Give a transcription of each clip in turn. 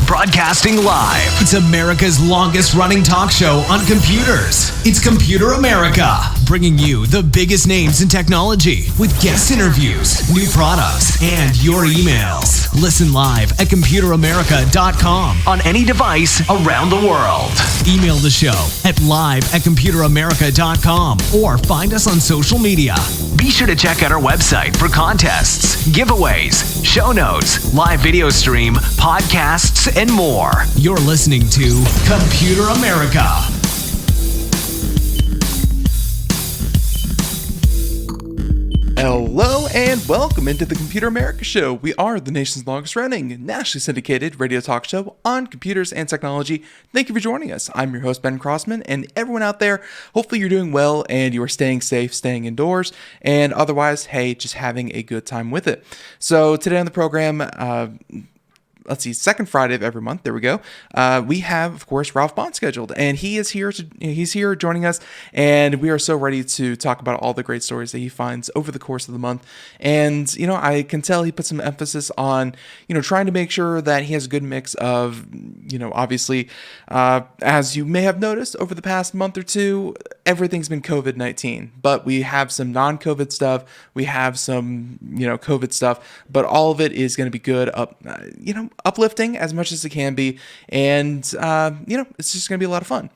Broadcasting live. It's America's longest running talk show on computers. It's Computer America, bringing you the biggest names in technology with guest interviews, new products, and your emails. Listen live at computeramerica.com on any device around the world. Email the show at live@computeramerica.com or find us on social media. Be sure to check out our website for contests, giveaways, show notes, live video stream, podcasts, and more. You're listening to Computer America. Hello and welcome into the Computer America Show. We are the nation's longest running, nationally syndicated radio talk show on computers and technology. Thank you for joining us. I'm your host, Ben Crossman, and everyone out there, hopefully you're doing well and you are staying safe, staying indoors, and otherwise, hey, just having a good time with it. So today on the program, second Friday of every month. There we go. We have, of course, Ralph Bond scheduled, and he's here joining us, and we are so ready to talk about all the great stories that he finds over the course of the month. And, I can tell he put some emphasis on, trying to make sure that he has a good mix of, obviously, as you may have noticed over the past month or two, everything's been COVID-19, but we have some non-COVID stuff. We have some, COVID stuff, but all of it is going to be good uplifting as much as it can be, and it's just gonna be a lot of fun.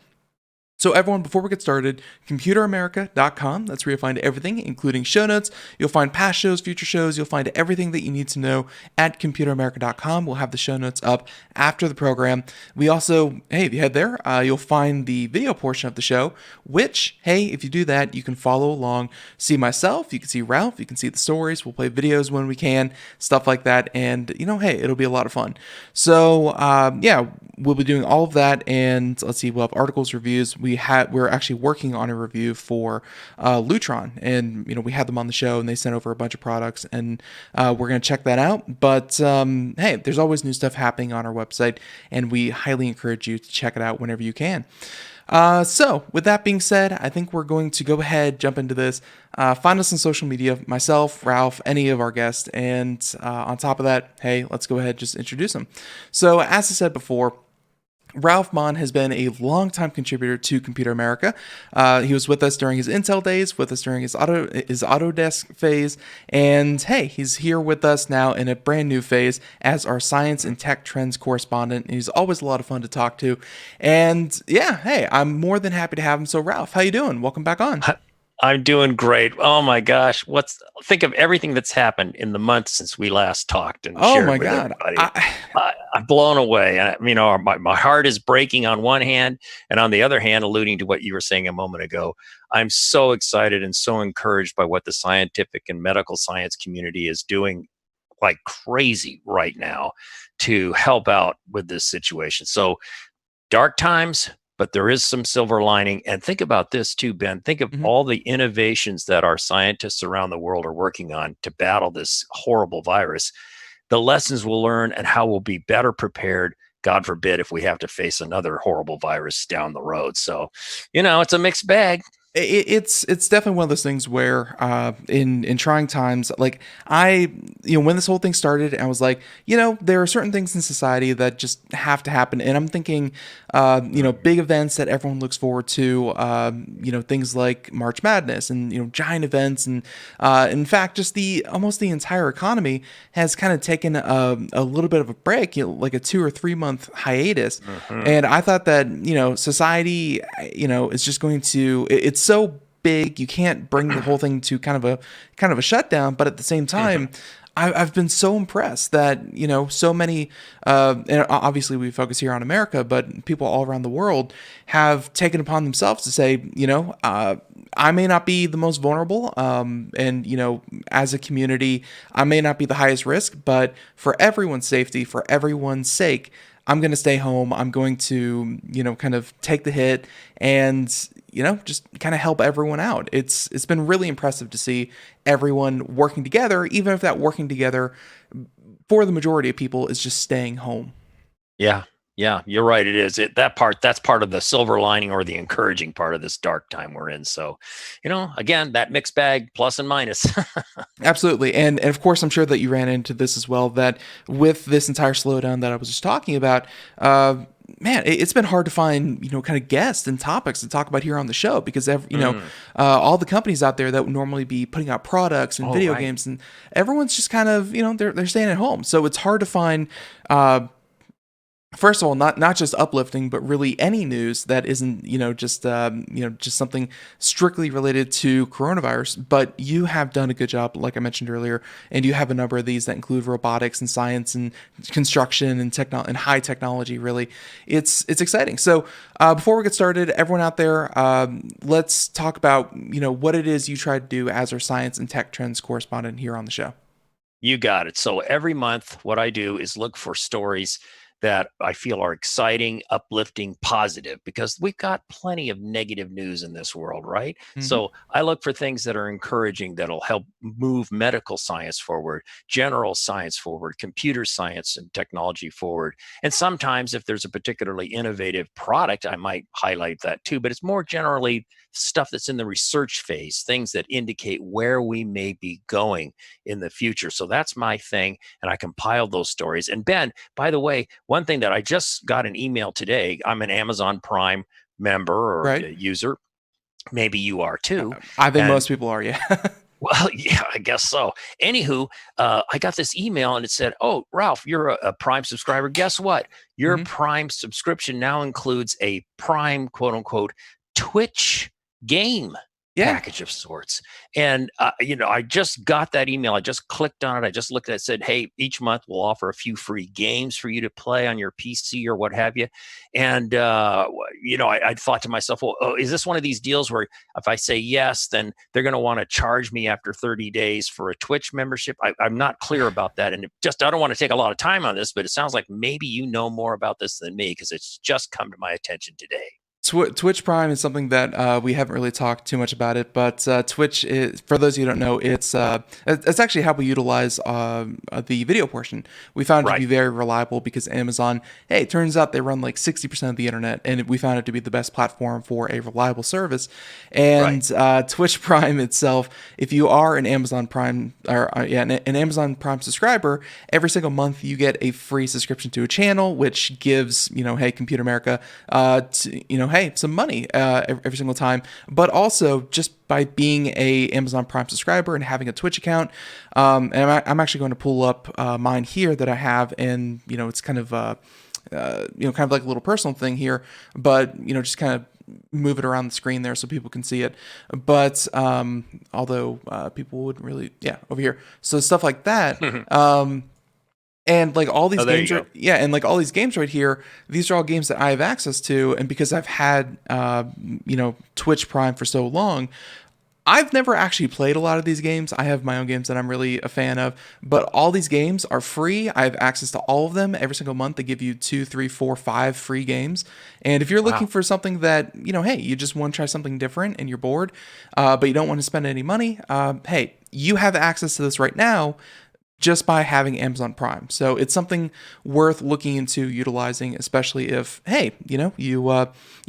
So everyone, before we get started, computeramerica.com, that's where you'll find everything, including show notes. You'll find past shows, future shows. You'll find everything that you need to know at computeramerica.com. We'll have the show notes up after the program. We also, if you head there, you'll find the video portion of the show, which, if you do that, you can follow along, see myself, you can see Ralph, you can see the stories. We'll play videos when we can, stuff like that, and, it'll be a lot of fun. So, we'll be doing all of that, and let's see, we'll have articles, reviews. We're actually working on a review for Lutron, and we had them on the show, and they sent over a bunch of products, and we're going to check that out. But there's always new stuff happening on our website, and we highly encourage you to check it out whenever you can. So with that being said, I think we're going to go ahead, jump into this. Find us on social media, myself, Ralph, any of our guests, and on top of that, let's go ahead, just introduce them. So as I said before, Ralph Bond has been a longtime contributor to Computer America. He was with us during his Intel days, with us during his Autodesk phase, and he's here with us now in a brand new phase as our science and tech trends correspondent. And he's always a lot of fun to talk to, and I'm more than happy to have him. So Ralph, how you doing? Welcome back on. I'm doing great. Oh my gosh, think of everything that's happened in the months since we last talked and shared with everybody. I'm blown away. My heart is breaking on one hand, and on the other hand, alluding to what you were saying a moment ago, I'm so excited and so encouraged by what the scientific and medical science community is doing like crazy right now to help out with this situation. So dark times, but there is some silver lining. And think about this too, Ben. Think of all the innovations that our scientists around the world are working on to battle this horrible virus, the lessons we'll learn, and how we'll be better prepared, God forbid, if we have to face another horrible virus down the road. So, it's a mixed bag. It's definitely one of those things where in trying times, like when this whole thing started, I was like, there are certain things in society that just have to happen, and I'm thinking big events that everyone looks forward to, things like March Madness and giant events, and in fact just almost the entire economy has kind of taken a little bit of a break, like a 2 or 3 month hiatus. And I thought that society is just going to, it's so big, you can't bring the whole thing to kind of a shutdown, but at the same time, I've been so impressed that, so many, and obviously we focus here on America, but people all around the world have taken upon themselves to say, I may not be the most vulnerable, and, as a community, I may not be the highest risk, but for everyone's safety, for everyone's sake, I'm going to stay home. I'm going to, kind of take the hit and, just kind of help everyone out. It's been really impressive to see everyone working together, even if that working together for the majority of people is just staying home. Yeah. Yeah, you're right. It is. That's part of the silver lining or the encouraging part of this dark time we're in. So, again, that mixed bag, plus and minus. Absolutely. And of course, I'm sure that you ran into this as well, that with this entire slowdown that I was just talking about, man, it's been hard to find, kind of guests and topics to talk about here on the show because, all the companies out there that would normally be putting out products and video games, and everyone's just kind of, they're staying at home. So it's hard to find, first of all, not just uplifting, but really any news that isn't, just something strictly related to coronavirus. But you have done a good job, like I mentioned earlier, and you have a number of these that include robotics and science and construction and and high technology. Really, it's exciting. So before we get started, everyone out there, let's talk about what it is you try to do as our science and tech trends correspondent here on the show. You got it. So every month, what I do is look for stories that I feel are exciting, uplifting, positive, because we've got plenty of negative news in this world, right? Mm-hmm. So I look for things that are encouraging, that'll help move medical science forward, general science forward, computer science and technology forward. And sometimes if there's a particularly innovative product, I might highlight that too, but it's more generally stuff that's in the research phase, things that indicate where we may be going in the future. So that's my thing. And I compiled those stories. And Ben, by the way, one thing that I just got an email today, I'm an Amazon Prime member or user. Maybe you are too. I think most people are, yeah. Well, yeah, I guess so. Anywho, I got this email and it said, "Oh, Ralph, you're a Prime subscriber. Guess what? Your Prime subscription now includes a Prime, quote unquote, Twitch game package of sorts." And, I just got that email. I just clicked on it. I just looked at it, said, "Hey, each month we'll offer a few free games for you to play on your PC or what have you." And, I thought to myself, well, is this one of these deals where if I say yes, then they're going to want to charge me after 30 days for a Twitch membership? I'm not clear about that. And I don't want to take a lot of time on this, but it sounds like maybe you know more about this than me because it's just come to my attention today. Twitch Prime is something that we haven't really talked too much about it, but Twitch is, for those of you who don't know, it's actually how we utilize the video portion. We found it to be very reliable because Amazon, it turns out they run like 60% of the internet, and we found it to be the best platform for a reliable service. And Twitch Prime itself, if you are an Amazon Prime an Amazon Prime subscriber, every single month you get a free subscription to a channel, which gives hey Computer America some money every single time, but also just by being a Amazon Prime subscriber and having a Twitch account. And I'm actually going to pull up mine here that I have, and it's kind of kind of like a little personal thing here, but just kind of move it around the screen there so people can see it. But although people wouldn't really, over here. So stuff like that. And like all these games, and like all these games right here, these are all games that I have access to. And because I've had, Twitch Prime for so long, I've never actually played a lot of these games. I have my own games that I'm really a fan of, but all these games are free. I have access to all of them every single month. They give you 2, 3, 4, 5 free games. And if you're looking for something that, hey, you just want to try something different and you're bored, but you don't want to spend any money, hey, you have access to this right now just by having Amazon Prime. So it's something worth looking into utilizing, especially if, hey, you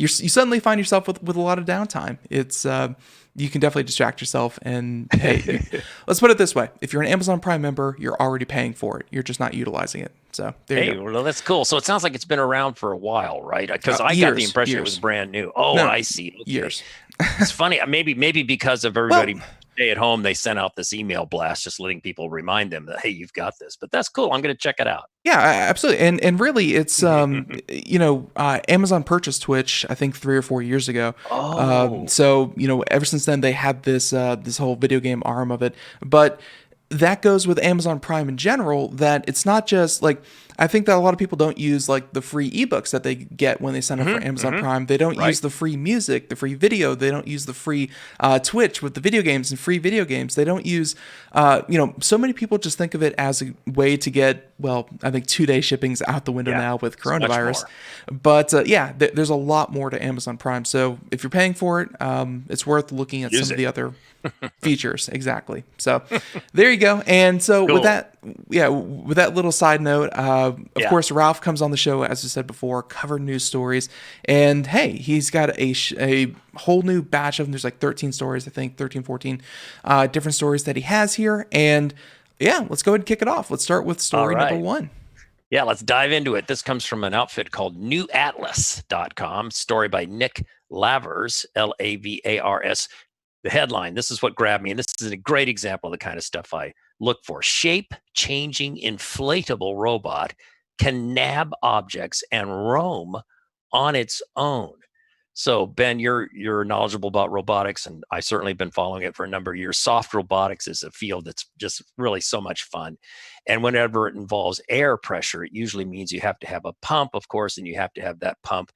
suddenly find yourself with a lot of downtime. It's you can definitely distract yourself. And hey, let's put it this way: if you're an Amazon Prime member, you're already paying for it. You're just not utilizing it. So there you go. Well, that's cool. So it sounds like it's been around for a while, right? Because I got the impression it was brand new. Oh, no, I see. Okay. Years. It's funny. Maybe because of everybody. Stay at home, they sent out this email blast just letting people remind them that, hey, you've got this. But that's cool. I'm going to check it out. Yeah, absolutely. And really, it's Amazon purchased Twitch, I think 3 or 4 years ago. So ever since then they had this this whole video game arm of it. But that goes with Amazon Prime in general, that it's not just like, I think that a lot of people don't use like the free ebooks that they get when they sign up for Amazon Prime. They don't use the free music, the free video. They don't use the free Twitch with the video games and free video games. They don't use, so many people just think of it as a way to get, well, I think 2-day shipping's out the window now with coronavirus. But there's a lot more to Amazon Prime. So if you're paying for it, it's worth looking at some of the other features. Exactly. So there you go. And so with that little side note, of course, Ralph comes on the show, as I said before, cover news stories. And hey, he's got a whole new batch of them. There's like 13 stories, I think 13, 14 different stories that he has here. And let's go ahead and kick it off. Let's start with story number 1. Yeah, let's dive into it. This comes from an outfit called newatlas.com. Story by Nick Lavers, Lavars. The headline, this is what grabbed me, and this is a great example of the kind of stuff I look for. Shape-changing inflatable robot can nab objects and roam on its own. So, Ben, you're knowledgeable about robotics, and I've certainly been following it for a number of years. Soft robotics is a field that's just really so much fun. And whenever it involves air pressure, it usually means you have to have a pump, of course, and you have to have that pump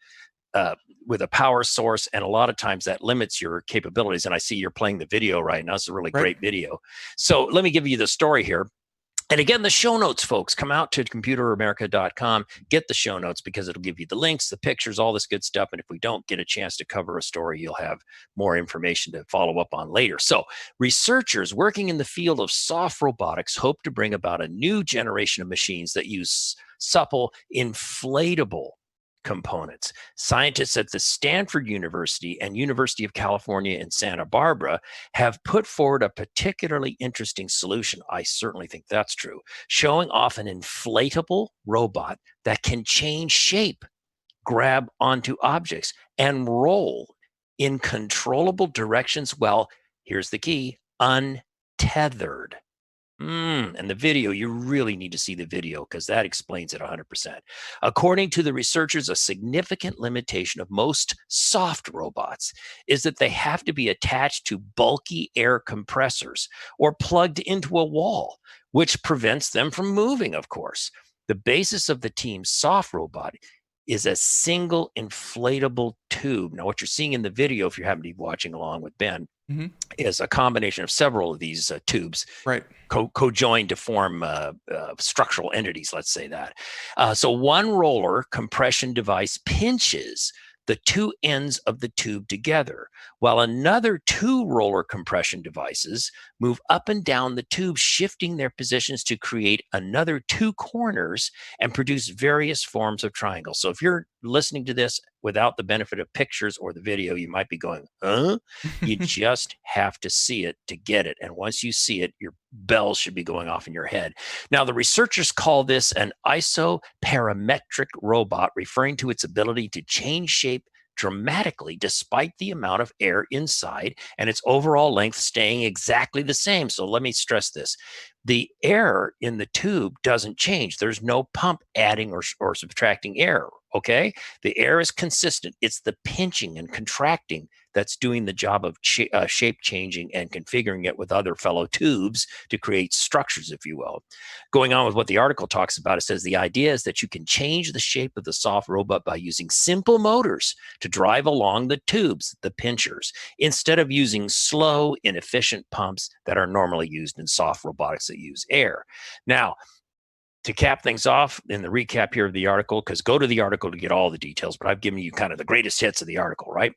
with a power source, and a lot of times that limits your capabilities. And I see you're playing the video right now. It's a really great video. So let me give you the story here. And again, the show notes, folks, come out to computeramerica.com, get the show notes, because it'll give you the links, the pictures, all this good stuff. And if we don't get a chance to cover a story, you'll have more information to follow up on later. So researchers working in the field of soft robotics hope to bring about a new generation of machines that use supple, inflatable components. Scientists at the Stanford University and University of California in Santa Barbara have put forward a particularly interesting solution. I certainly think that's true, showing off an inflatable robot that can change shape, grab onto objects, and roll in controllable directions. Well, here's the key: untethered. And the video, you really need to see the video, because that explains it 100%. According to the researchers, a significant limitation of most soft robots is that they have to be attached to bulky air compressors or plugged into a wall, which prevents them from moving, of course. The basis of the team's soft robot is a single inflatable tube. Now, what you're seeing in the video, if you happen to be watching along with Ben, is a combination of several of these tubes, co-joined to form structural entities, let's say that. So one roller compression device pinches the two ends of the tube together, while another 2 roller compression devices move up and down the tube, shifting their positions to create another 2 corners and produce various forms of triangles. So if you're listening to this without the benefit of pictures or the video, you might be going, huh? You just have to see it to get it. And once you see it, your bells should be going off in your head. Now, the researchers call this an isoparametric robot, referring to its ability to change shape dramatically despite the amount of air inside, and its overall length staying exactly the same. So let me stress this. The air in the tube doesn't change. There's no pump adding or subtracting air, okay? The air is consistent. It's the pinching and contracting that's doing the job of shape changing and configuring it with other fellow tubes to create structures, if you will. Going on with what the article talks about, it says the idea is that you can change the shape of the soft robot by using simple motors to drive along the tubes, the pinchers, instead of using slow, inefficient pumps that are normally used in soft robotics that use air. Now, to cap things off in the recap here of the article, because go to the article to get all the details, but I've given you kind of the greatest hits of the article, right?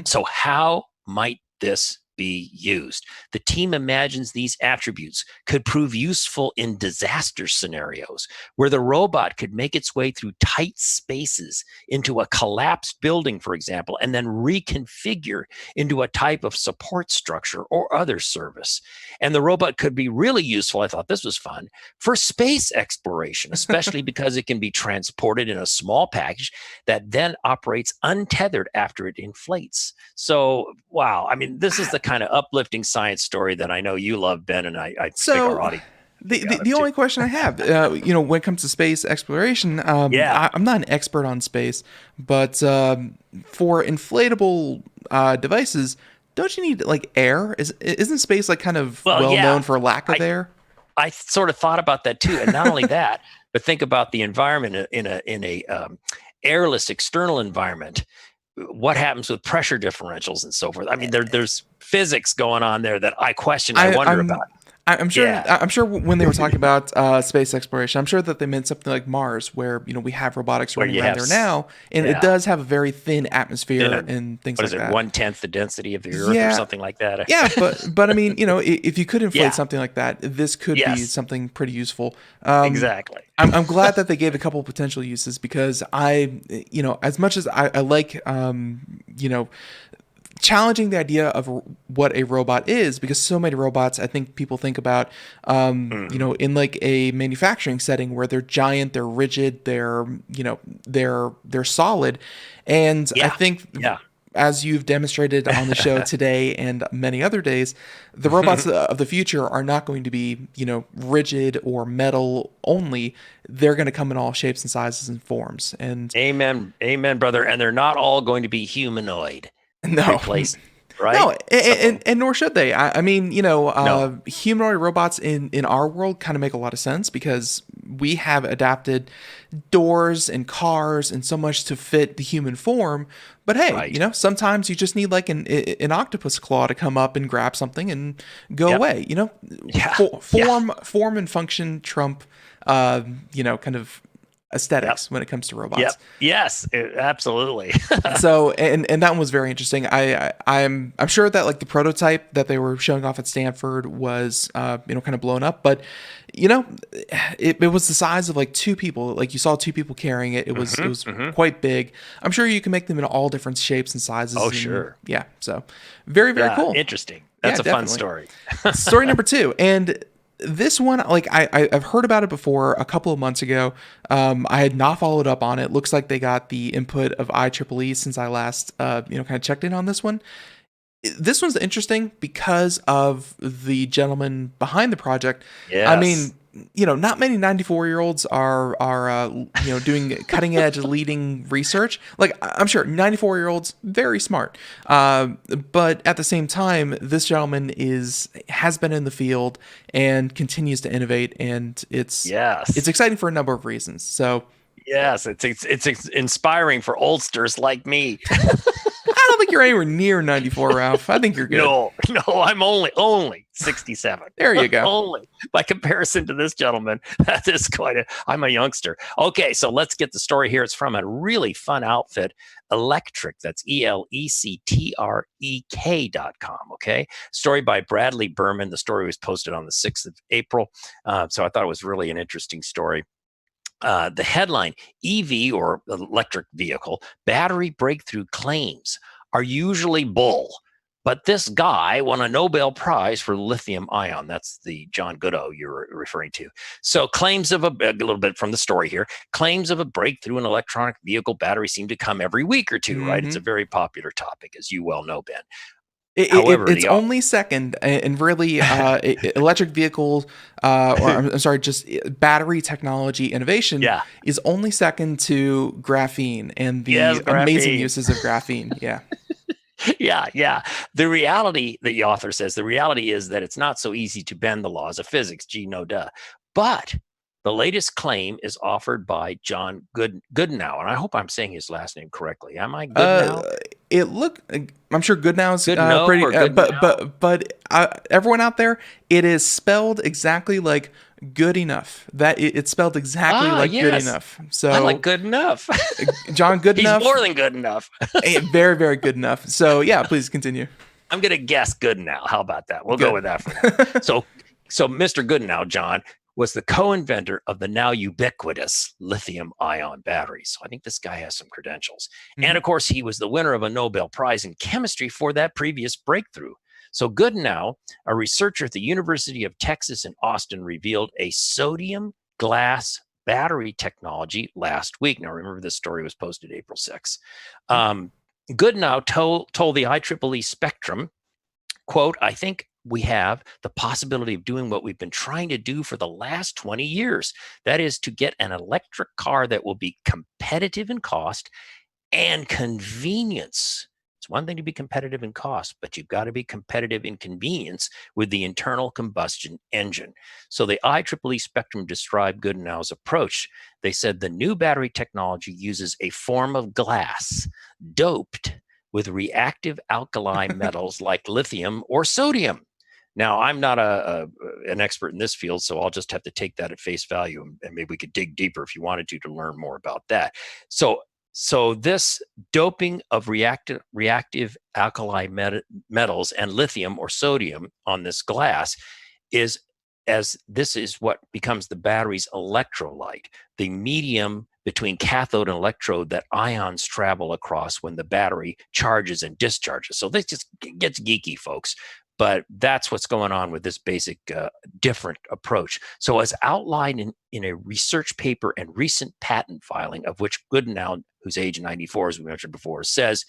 So how might this be used? The team imagines these attributes could prove useful in disaster scenarios where the robot could make its way through tight spaces into a collapsed building, for example, and then reconfigure into a type of support structure or other service. And the robot could be really useful, I thought this was fun, for space exploration, especially because it can be transported in a small package that then operates untethered after it inflates. So, wow. I mean, this is the kind of uplifting science story that I know you love, Ben, and I think our audience. The only question I have, when it comes to space exploration, I'm not an expert on space, but for inflatable devices, don't you need like air? Isn't space like kind of known for lack of air? I sort of thought about that too, and not only that, but think about the environment in a airless external environment. What happens with pressure differentials and so forth? I mean, there's physics going on there that I question. I wonder about. I'm sure. Yeah. I'm sure when they were talking about space exploration, I'm sure that they meant something like Mars, where we have robotics running around there now, and it does have a very thin atmosphere and things like that. 1/10 the density of the Earth or something like that? Yeah, but I mean, if you could inflate something like that, this could be something pretty useful. Exactly. I'm glad that they gave a couple of potential uses, because as much as I like, challenging the idea of what a robot is, because so many robots, I think people think about, in like a manufacturing setting where they're giant, they're rigid, they're solid, and I think as you've demonstrated on the show today and many other days, the robots of the future are not going to be, rigid or metal only. They're going to come in all shapes and sizes and forms. And amen, brother. And they're not all going to be humanoid. No. Replaced, right? No, and nor should they. I mean, humanoid robots in our world kind of make a lot of sense, because we have adapted doors and cars and so much to fit the human form. But hey, sometimes you just need like an octopus claw to come up and grab something and go away. Form and function trump, kind of aesthetics when it comes to robots. Yep. Yes, absolutely. So, and that one was very interesting. I'm sure that like the prototype that they were showing off at Stanford was kind of blown up, but it was the size of like two people. Like you saw two people carrying it. It was quite big. I'm sure you can make them in all different shapes and sizes. Oh, sure. Yeah. So very cool. Interesting. That's a fun story. Story number 2. And this one, like I've heard about it before a couple of months ago. I had not followed up on it. Looks like they got the input of IEEE since I last, kind of checked in on this one. This one's interesting because of the gentleman behind the project. Yes. I mean, not many 94-year-olds are doing cutting edge leading research. Like, I'm sure 94-year-olds very smart, but at the same time, this gentleman has been in the field and continues to innovate, and it's exciting for a number of reasons. So yes, it's inspiring for oldsters like me. I don't think you're anywhere near 94, Ralph. I think you're good. No, I'm only 67. There you go. Only by comparison to this gentleman. That is I'm a youngster. Okay, so let's get the story here. It's from a really fun outfit, Electrek. That's ELECTREK.com. Okay, story by Bradley Berman. The story was posted on the 6th of April. So I thought it was really an interesting story. The headline, EV or electric vehicle battery breakthrough claims are usually bull, but this guy won a Nobel Prize for lithium ion. That's the John Goodenough you're referring to. So claims of a little bit from the story here, claims of a breakthrough in electronic vehicle battery seem to come every week or two, right? It's a very popular topic, as you well know, Ben. However, it's only second, and really, electric vehicles, just battery technology innovation is only second to graphene and the amazing uses of graphene. Yeah. Yeah. The reality, the author says, the reality is that it's not so easy to bend the laws of physics. Gee, no duh. But the latest claim is offered by John Goodenow, and I hope I'm saying his last name correctly. Am I Goodenow? I'm sure Goodenow's pretty, but everyone out there, it is spelled exactly like good enough. That it's spelled exactly like good enough. So I like good enough. John Goodenough. He's more than good enough. Very, very good enough. So yeah, please continue. I'm gonna guess Goodenow. How about that? We'll go with that for now. So Mr. Goodenow, John, was the co-inventor of the now ubiquitous lithium-ion battery. So I think this guy has some credentials. And of course, he was the winner of a Nobel Prize in chemistry for that previous breakthrough. So Goodenow, a researcher at the University of Texas in Austin, revealed a sodium glass battery technology last week. Now, remember, this story was posted April 6th. Goodenow told the IEEE Spectrum, quote, "I think we have the possibility of doing what we've been trying to do for the last 20 years. That is to get an electric car that will be competitive in cost and convenience." It's It's one thing to be competitive in cost, but you've got to be competitive in convenience with the internal combustion engine. So the IEEE Spectrum described Goodenou's approach. They said the new battery technology uses a form of glass doped with reactive alkali metals like lithium or sodium. Now, I'm not an expert in this field, so I'll just have to take that at face value, and maybe we could dig deeper if you wanted to learn more about that. So this doping of reactive alkali metals and lithium or sodium on this glass is this is what becomes the battery's electrolyte, the medium between cathode and electrode that ions travel across when the battery charges and discharges. So this just gets geeky, folks. But that's what's going on with this basic different approach. So as outlined in a research paper and recent patent filing, of which Goodenow, who's age 94, as we mentioned before, says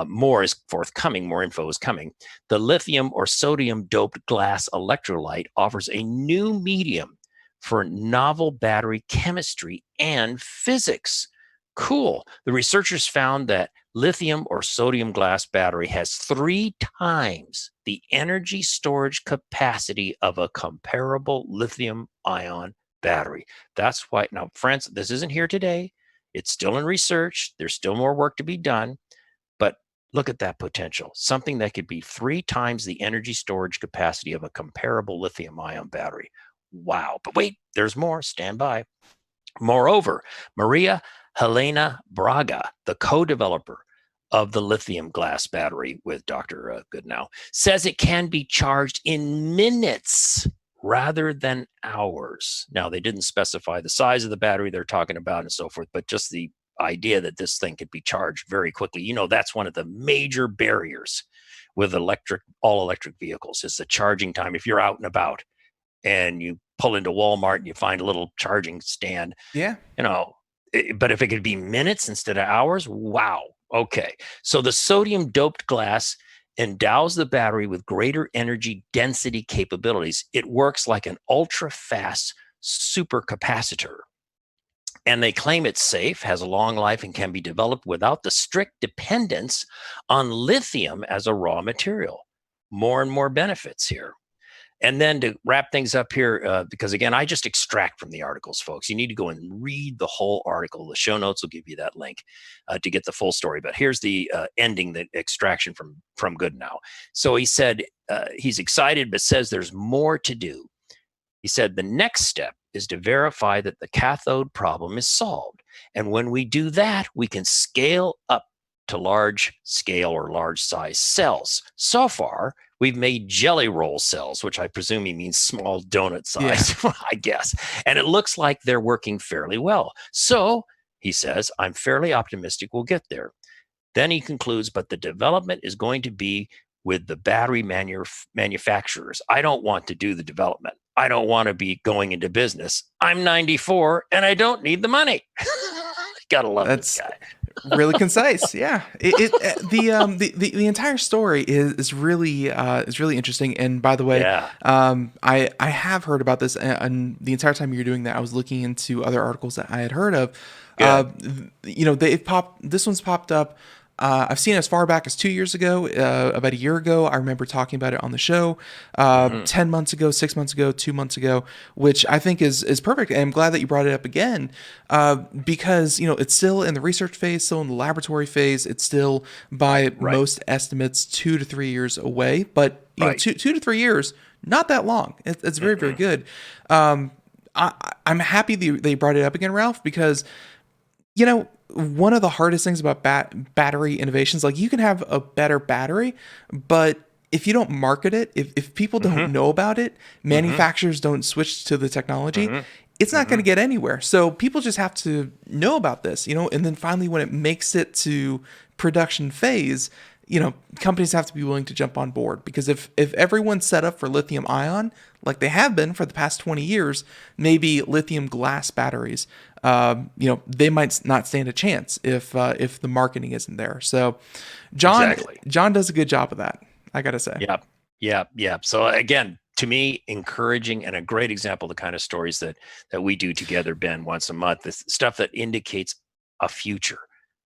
more is forthcoming, more info is coming. The lithium or sodium doped glass electrolyte offers a new medium for novel battery chemistry and physics. Cool. The researchers found that lithium or sodium glass battery has 3 times the energy storage capacity of a comparable lithium ion battery. That's why, now, friends, this isn't here today. It's still in research. There's still more work to be done. But look at that potential. Something that could be 3 times the energy storage capacity of a comparable lithium ion battery. Wow. But wait, there's more. Stand by. Moreover, Maria Helena Braga, the co-developer of the lithium glass battery with Dr. Goodenow, says it can be charged in minutes rather than hours. Now, they didn't specify the size of the battery they're talking about and so forth, but just the idea that this thing could be charged very quickly. You know, that's one of the major barriers with all electric vehicles is the charging time. If you're out and about and you pull into Walmart and you find a little charging stand, but if it could be minutes instead of hours, wow. Okay. So the sodium doped glass endows the battery with greater energy density capabilities. It works like an ultra fast supercapacitor. And they claim it's safe, has a long life, and can be developed without the strict dependence on lithium as a raw material. More and more benefits here. And then to wrap things up here, because again, I just extract from the articles, folks. You need to go and read the whole article. The show notes will give you that link to get the full story. But here's the ending, the extraction from Goodenow. So he said he's excited, but says there's more to do. He said the next step is to verify that the cathode problem is solved. And when we do that, we can scale up to large scale or large size cells. So far, we've made jelly roll cells, which I presume he means small donut size, I guess. And it looks like they're working fairly well. So he says, I'm fairly optimistic we'll get there. Then he concludes, but the development is going to be with the battery manufacturers. I don't want to do the development. I don't want to be going into business. I'm 94 and I don't need the money. Gotta love this guy. Really concise. Yeah. The entire story is really interesting. And by the way, I have heard about this, and the entire time you were doing that, I was looking into other articles that I had heard of. This one's popped up. I've seen it as far back as 2 years ago, about a year ago. I remember talking about it on the show, 10 months ago, 6 months ago, 2 months ago, which I think is perfect. And I'm glad that you brought it up again, because, it's still in the research phase, still in the laboratory phase. It's still, by most estimates, 2 to 3 years away. But, two to 3 years, not that long. It's very, very good. I'm happy that you brought it up again, Ralph, because, one of the hardest things about battery innovations, like you can have a better battery, but if you don't market it, if people don't know about it, manufacturers don't switch to the technology, it's not going to get anywhere. So people just have to know about this, and then finally when it makes it to production phase, companies have to be willing to jump on board, because if everyone's set up for lithium ion, like they have been for the past 20 years, maybe lithium glass batteries, they might not stand a chance if the marketing isn't there. So John does a good job of that, I got to say. Yeah. So again, to me, encouraging and a great example of the kind of stories that we do together, Ben, once a month, this stuff that indicates a future.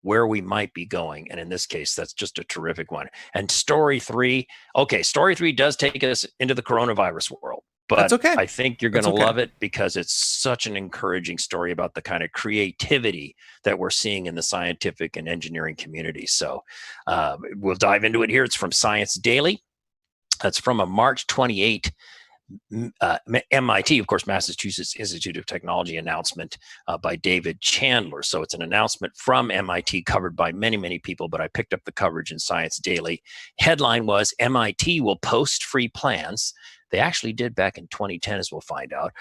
where we might be going. And in this case, that's just a terrific one. And story three does take us into the coronavirus world. But that's okay. I think you're going to love it because it's such an encouraging story about the kind of creativity that we're seeing in the scientific and engineering community. So we'll dive into it here. It's from Science Daily. That's from a March 28 MIT, of course, Massachusetts Institute of Technology announcement by David Chandler. So it's an announcement from MIT covered by many, many people, but I picked up the coverage in Science Daily. Headline was MIT will post free plans. They actually did back in 2010, as we'll find out,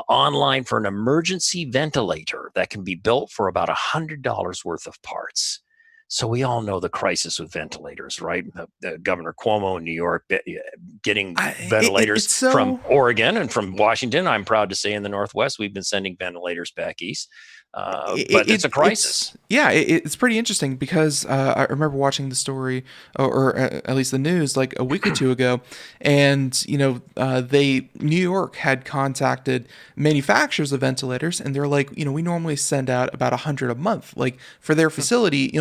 online for an emergency ventilator that can be built for about $100 worth of parts. So we all know the crisis with ventilators, right? Governor Cuomo in New York getting ventilators from Oregon and from Washington. I'm proud to say in the Northwest, we've been sending ventilators back east. But it's a crisis. It's pretty interesting because I remember watching the story, or at least the news, like a week or two ago, and New York had contacted manufacturers of ventilators, and they're like, we normally send out about 100 a month, like for their facility.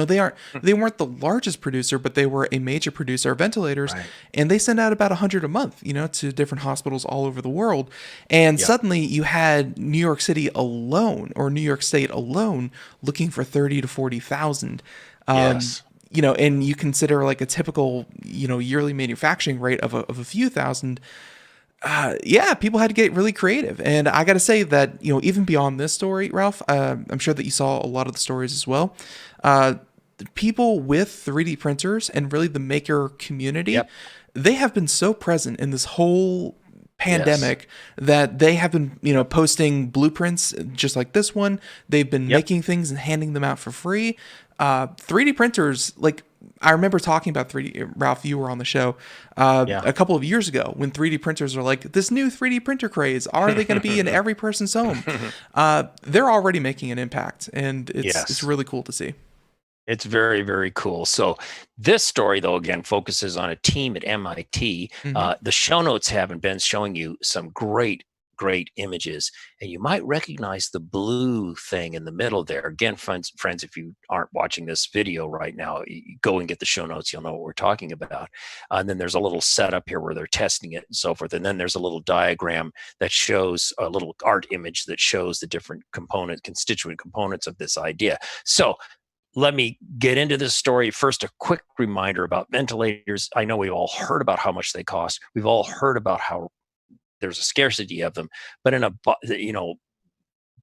They weren't the largest producer, but they were a major producer of ventilators, right. And they send out about 100 a month, to different hospitals all over the world, and suddenly you had New York City alone, or New York State alone, looking for 30 to 40,000. Yes. And you consider like a typical, yearly manufacturing rate of a few thousand. People had to get really creative. And I got to say that, even beyond this story, Ralph, I'm sure that you saw a lot of the stories as well. People with 3D printers and really the maker community, they have been so present in this whole pandemic that they have been, posting blueprints just like this one. They've been making things and handing them out for free. 3D printers, like I remember talking about 3D, Ralph, you were on the show a couple of years ago when 3D printers are like this new 3D printer craze. Are they going to be in every person's home? They're already making an impact, and it's really cool to see. It's very, very cool. So this story, though, again, focuses on a team at MIT. Mm-hmm. The show notes haven't been showing you some great images, and you might recognize the blue thing in the middle there. Again, friends, if you aren't watching this video right now, you go and get the show notes. You'll know what we're talking about. And then there's a little setup here where they're testing it and so forth. And then there's a little diagram that shows a little art image that shows the different constituent components of this idea. So let me get into this story. First, a quick reminder about ventilators. I know we've all heard about how much they cost. We've all heard about how there's a scarcity of them. But in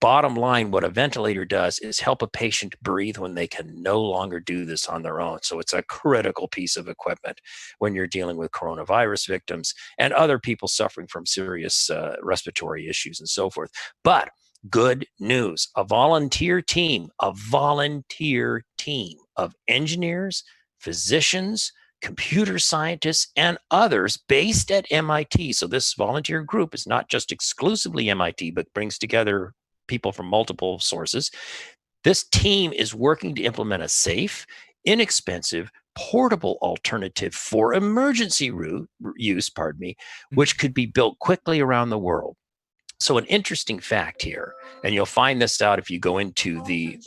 bottom line, what a ventilator does is help a patient breathe when they can no longer do this on their own. So it's a critical piece of equipment when you're dealing with coronavirus victims and other people suffering from serious respiratory issues and so forth. But good news, a volunteer team of engineers, physicians, computer scientists, and others based at MIT. So this volunteer group is not just exclusively MIT, but brings together people from multiple sources. This team is working to implement a safe, inexpensive, portable alternative for emergency use, which could be built quickly around the world. So an interesting fact here, and you'll find this out if you go into the,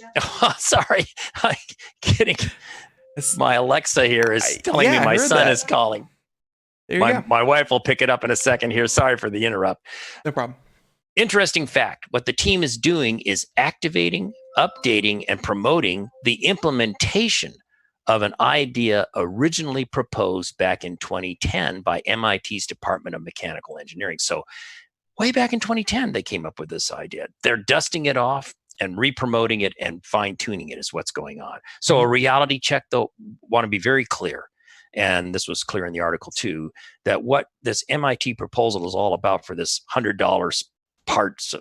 sorry, I'm kidding. My Alexa here is telling me my son is calling. My wife will pick it up in a second here. Sorry for the interrupt. No problem. Interesting fact. What the team is doing is activating, updating, and promoting the implementation of an idea originally proposed back in 2010 by MIT's Department of Mechanical Engineering. So way back in 2010, they came up with this idea. They're dusting it off and re-promoting it and fine-tuning it is what's going on. So a reality check, though, want to be very clear, and this was clear in the article too, that what this MIT proposal is all about for this $100 parts,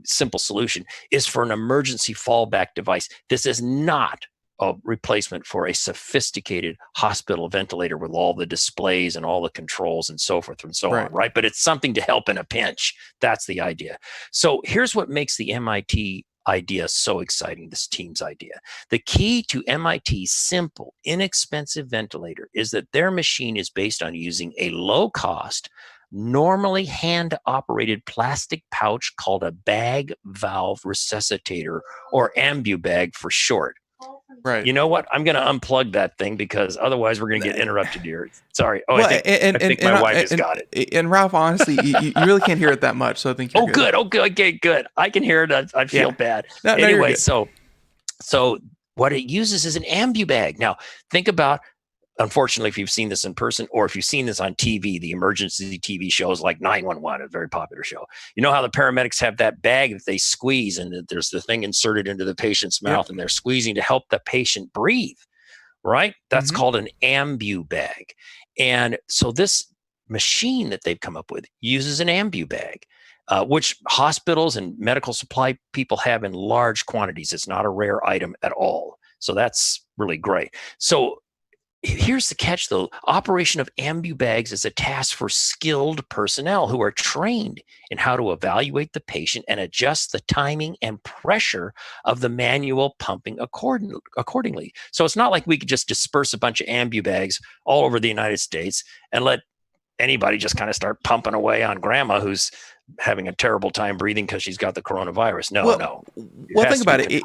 simple solution, is for an emergency fallback device. This is not a replacement for a sophisticated hospital ventilator with all the displays and all the controls and so forth and so on, right? But it's something to help in a pinch. That's the idea. So here's what makes the MIT idea so exciting, this team's idea. The key to MIT's simple, inexpensive ventilator is that their machine is based on using a low-cost, normally hand-operated plastic pouch called a bag valve resuscitator, or AmbuBag for short. Right. You know what? I'm going to unplug that thing because otherwise we're going to get interrupted here. Sorry. Oh, well, I think my wife has got it. And Ralph, honestly, you really can't hear it that much, so I think you're good. Good. Oh, good. Okay, good. I can hear it. I feel bad. No, Anyway, so what it uses is an ambu bag. Now, think about, unfortunately, if you've seen this in person or if you've seen this on TV, the emergency TV shows like 911, a very popular show. You know how the paramedics have that bag that they squeeze and there's the thing inserted into the patient's mouth and they're squeezing to help the patient breathe, right? That's called an ambu bag. And so this machine that they've come up with uses an ambu bag. Which hospitals and medical supply people have in large quantities. It's not a rare item at all. So that's really great. So here's the catch, though. Operation of ambu bags is a task for skilled personnel who are trained in how to evaluate the patient and adjust the timing and pressure of the manual pumping accordingly. So it's not like we could just disperse a bunch of ambu bags all over the United States and let anybody just kind of start pumping away on grandma who's having a terrible time breathing because she's got the coronavirus. No. Well, think about it.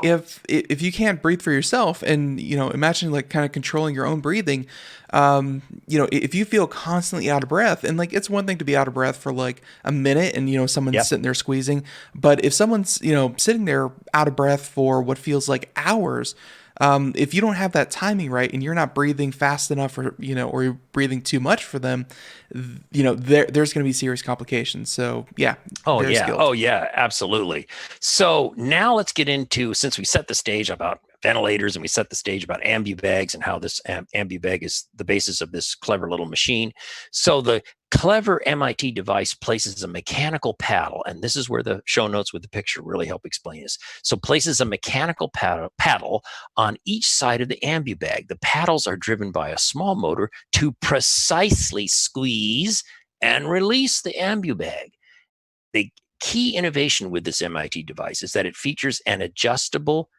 If you can't breathe for yourself, and imagine like kind of controlling your own breathing, if you feel constantly out of breath, and like it's one thing to be out of breath for like a minute, and someone's sitting there squeezing, but if someone's sitting there out of breath for what feels like hours. If you don't have that timing right and you're not breathing fast enough or you're breathing too much for them, there's going to be serious complications. So yeah. Oh yeah, absolutely. So now let's get into, since we set the stage about ventilators and we set the stage about ambu bags and how this ambu bag is the basis of this clever little machine. So the clever MIT device places a mechanical paddle, and this is where the show notes with the picture really help explain this. So places a mechanical paddle on each side of the ambu bag. The paddles are driven by a small motor to precisely squeeze and release the ambu bag. The key innovation with this MIT device is that it features an adjustable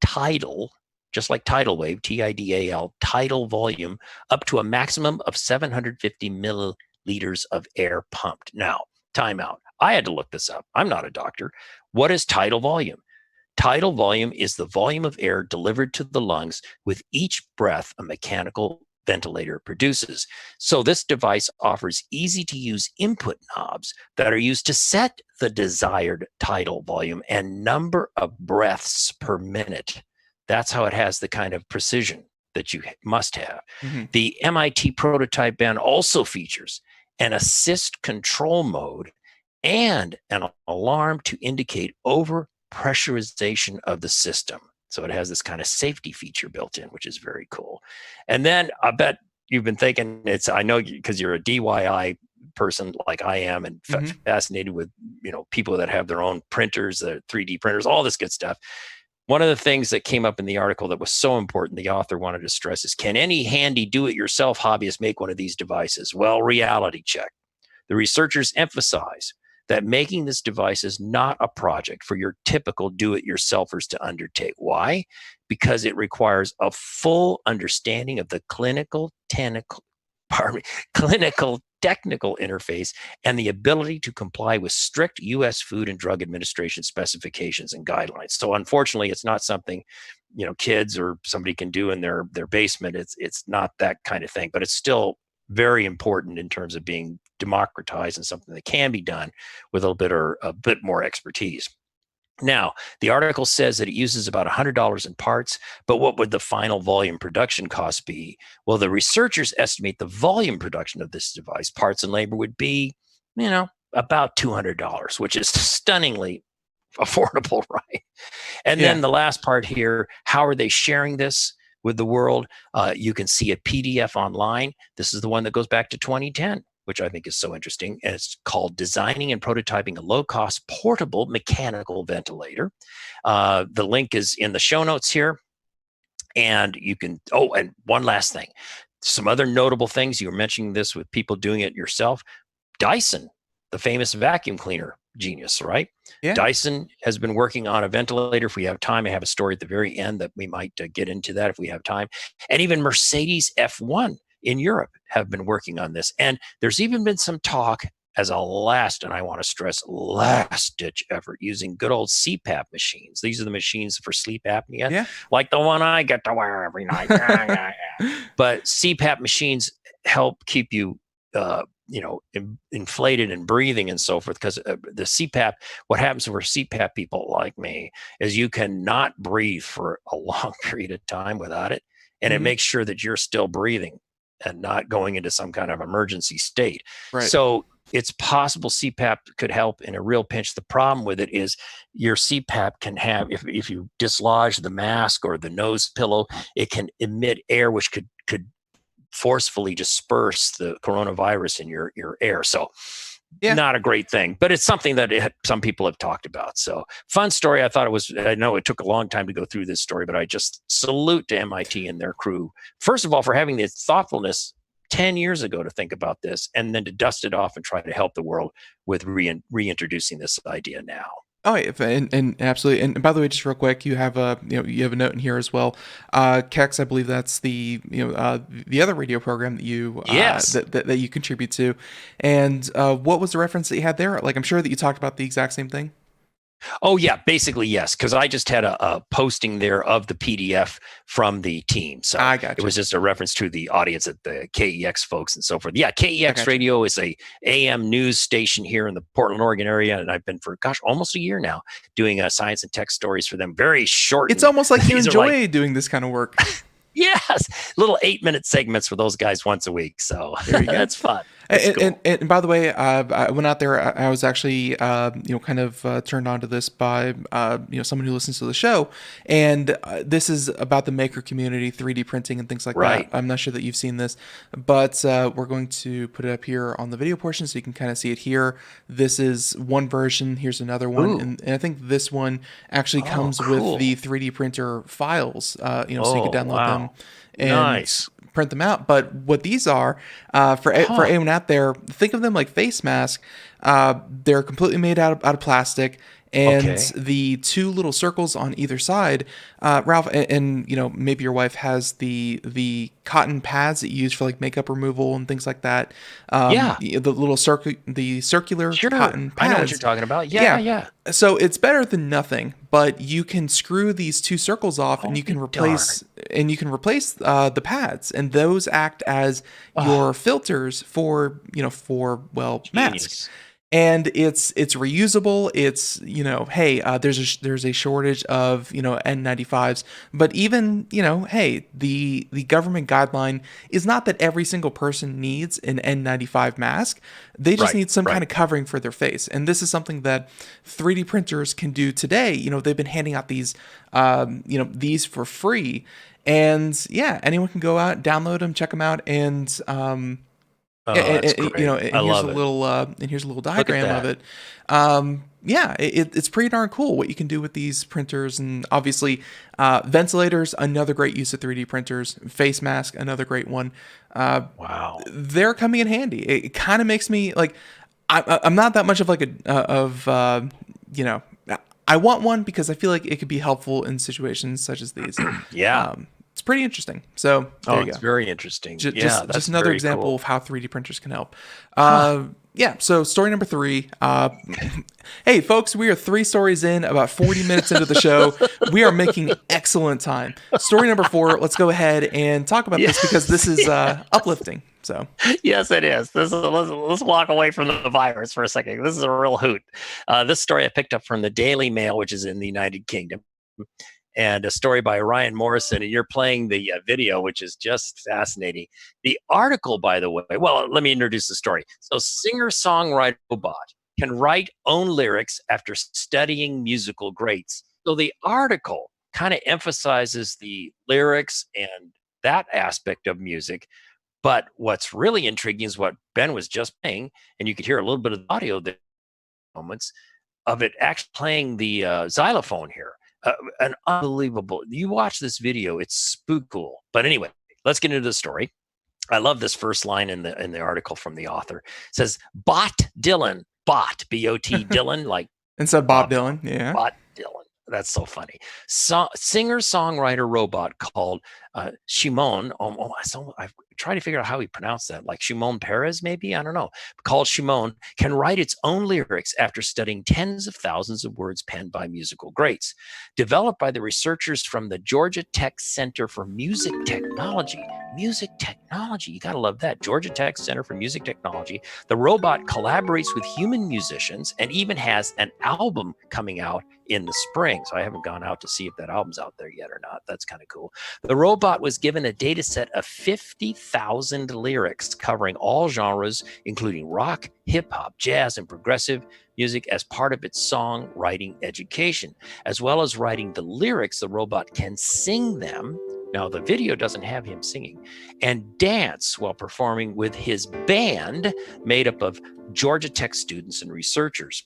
tidal, just like tidal wave, TIDAL, tidal volume, up to a maximum of 750 milliliters of air pumped. Now, time out. I had to look this up. I'm not a doctor. What is tidal volume? Tidal volume is the volume of air delivered to the lungs with each breath a mechanical ventilator produces. So this device offers easy-to-use input knobs that are used to set the desired tidal volume and number of breaths per minute. That's how it has the kind of precision that you must have. The MIT prototype band also features an assist control mode and an alarm to indicate over-pressurization of the system. So it has this kind of safety feature built in, which is very cool. And then I bet you've been thinking I know because you're a DIY person like I am and fascinated with, people that have their own printers, their 3D printers, all this good stuff. One of the things that came up in the article that was so important, the author wanted to stress is, can any handy do-it-yourself hobbyist make one of these devices? Well, reality check. The researchers emphasize that making this device is not a project for your typical do-it-yourselfers to undertake. Why? Because it requires a full understanding of the clinical technical interface and the ability to comply with strict U.S. Food and Drug Administration specifications and guidelines. So unfortunately, it's not something kids or somebody can do in their basement. It's not that kind of thing, but it's still very important in terms of being democratized and something that can be done with a bit more expertise. Now, the article says that it uses about $100 in parts, but what would the final volume production cost be? Well, the researchers estimate the volume production of this device, parts and labor, would be, about $200, which is stunningly affordable, right? And then the last part here, how are they sharing this with the world? You can see a PDF online. This is the one that goes back to 2010, which I think is so interesting. And it's called Designing and Prototyping a Low-Cost Portable Mechanical Ventilator. The link is in the show notes here. And you can, and one last thing. Some other notable things. You were mentioning this with people doing it yourself. Dyson, the famous vacuum cleaner genius, right? Yeah. Dyson has been working on a ventilator. If we have time, I have a story at the very end that we might get into that if we have time. And even Mercedes F1 in Europe have been working on this. And there's even been some talk as a last, and I want to stress last ditch effort, using good old CPAP machines. These are the machines for sleep apnea, like the one I get to wear every night. But CPAP machines help keep you, inflated and breathing and so forth. Because the CPAP, what happens for CPAP people like me is you cannot breathe for a long period of time without it. And it makes sure that you're still breathing and not going into some kind of emergency state. Right. So it's possible CPAP could help in a real pinch. The problem with it is your CPAP can have, if you dislodge the mask or the nose pillow, it can emit air which could forcefully disperse the coronavirus in your air. So not a great thing, but it's something that some people have talked about. So fun story. I know it took a long time to go through this story, but I just salute to MIT and their crew. First of all, for having the thoughtfulness 10 years ago to think about this, and then to dust it off and try to help the world with reintroducing this idea now. Oh, yeah, and absolutely. And by the way, just real quick, you have a note in here as well. Kex, I believe that's the the other radio program that you that you contribute to. And what was the reference that you had there? Like, I'm sure that you talked about the exact same thing. Oh, yeah, basically, yes, because I just had a posting there of the PDF from the team. So I got you. It was just a reference to the audience at the KEX folks and so forth. Yeah, KEX Radio is a AM news station here in the Portland, Oregon area. And I've been for, almost a year now doing science and tech stories for them. Very short. It's almost like you enjoy doing this kind of work. Yes, little 8-minute segments for those guys once a week. So that's fun. And by the way, I went out there. I was actually, kind of turned on to this by, someone who listens to the show. And this is about the maker community, 3D printing and things like that. I'm not sure that you've seen this, but we're going to put it up here on the video portion so you can kind of see it here. This is one version. Here's another one. And I think this one actually comes with the 3D printer files, so you can download them and print them out. But what these are, for anyone out there, think of them like face masks. They're completely made out of plastic, and the two little circles on either side, Ralph, and maybe your wife has the cotton pads that you use for like makeup removal and things like that. The little circular cotton pads. I know what you're talking about. Yeah. So it's better than nothing, but you can screw these two circles off, and you can replace the pads, and those act as your filters for masks. And it's reusable. It's there's a shortage of N95s, but even the government guideline is not that every single person needs an N95 mask. They just need some kind of covering for their face, and this is something that 3D printers can do today. They've been handing out these these for free, and anyone can go out, download them, check them out, and that's great. Here's a little diagram of it. It's pretty darn cool what you can do with these printers, and obviously ventilators, another great use of 3D printers. Face mask, another great one. Wow, they're coming in handy. It kind of makes me like, I'm not that much of like I want one because I feel like it could be helpful in situations such as these. It's pretty interesting. So there you go. It's very interesting. Just another example of how 3D printers can help. So story number 3. Hey, folks, we are 3 stories in, about 40 minutes into the show. We are making excellent time. Story number 4, let's go ahead and talk about this because this is uplifting. So yes, it is. Let's walk away from the virus for a second. This is a real hoot. This story I picked up from the Daily Mail, which is in the United Kingdom. And a story by Ryan Morrison, and you're playing the video, which is just fascinating. The article, by the way, well, let me introduce the story. So singer-songwriter robot can write own lyrics after studying musical greats. So the article kind of emphasizes the lyrics and that aspect of music. But what's really intriguing is what Ben was just playing, and you could hear a little bit of the audio there, moments of it actually playing the xylophone here. An unbelievable. You watch this video, it's spook cool. But anyway, let's get into the story. I love this first line in the article from the author. It says, Bot Dylan, Bot, B-O-T Dylan, like instead Bob Dylan, yeah. Bot Dylan. That's so funny. Singer-songwriter robot called Shimon. I try to figure out how he pronounced that, like Shimon Peres, maybe, I don't know, called Shimon, can write its own lyrics after studying tens of thousands of words penned by musical greats. Developed by the researchers from the Georgia Tech Center for Music Technology. Music technology, you gotta love that. Georgia Tech Center for Music Technology. The robot collaborates with human musicians and even has an album coming out in the spring. So I haven't gone out to see if that album's out there yet or not. That's kind of cool. The robot was given a data set of 50,000 lyrics covering all genres, including rock, hip hop, jazz, and progressive music as part of its songwriting education. As well as writing the lyrics, the robot can sing them. Now, the video doesn't have him singing, and dance while performing with his band made up of Georgia Tech students and researchers.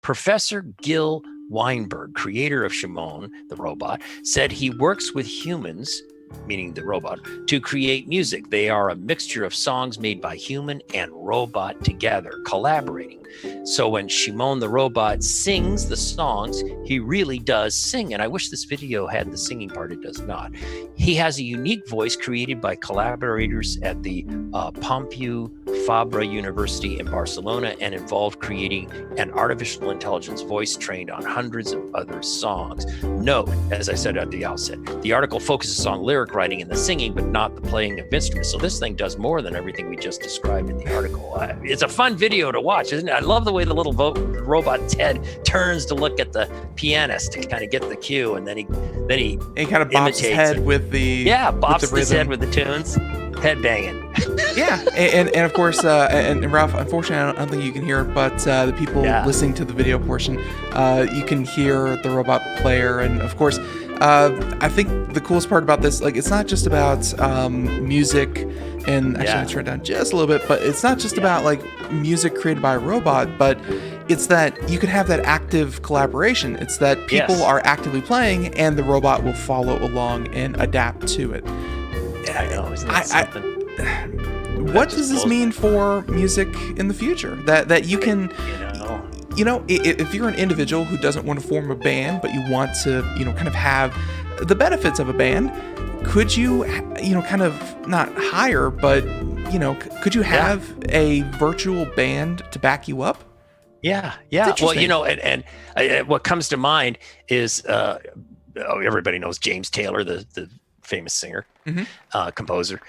Professor Gil Weinberg, creator of Shimon, the robot, said he works with humans, meaning the robot, to create music. They are a mixture of songs made by human and robot together, collaborating. So when Shimon the robot sings the songs, he really does sing. And I wish this video had the singing part. It does not. He has a unique voice created by collaborators at the Pompeu Fabra University in Barcelona and involved creating an artificial intelligence voice trained on hundreds of other songs. Note, as I said at the outset, the article focuses on lyric writing and the singing, but not the playing of instruments. So this thing does more than everything we just described in the article. It's a fun video to watch, isn't it? I love the way the little robot's head turns to look at the pianist to kind of get the cue, and then he kind of bops his head with the bops his head with the tunes, head banging. Yeah, and of course, and Ralph, unfortunately, I don't think you can hear it, but the people listening to the video portion, you can hear the robot player, and of course, I think the coolest part about this, like, it's not just about music. And actually, I'm gonna turn it down just a little bit, but it's not just about like music created by a robot, but it's that you could have that active collaboration. It's that people are actively playing, and the robot will follow along and adapt to it. Yeah, I know. Isn't that something? What does this mean for music in the future? That you can, if you're an individual who doesn't want to form a band, but you want to, kind of have the benefits of a band, could you, kind of not hire, but, could you have a virtual band to back you up? Yeah. Well, and what comes to mind is everybody knows James Taylor, the famous singer, composer.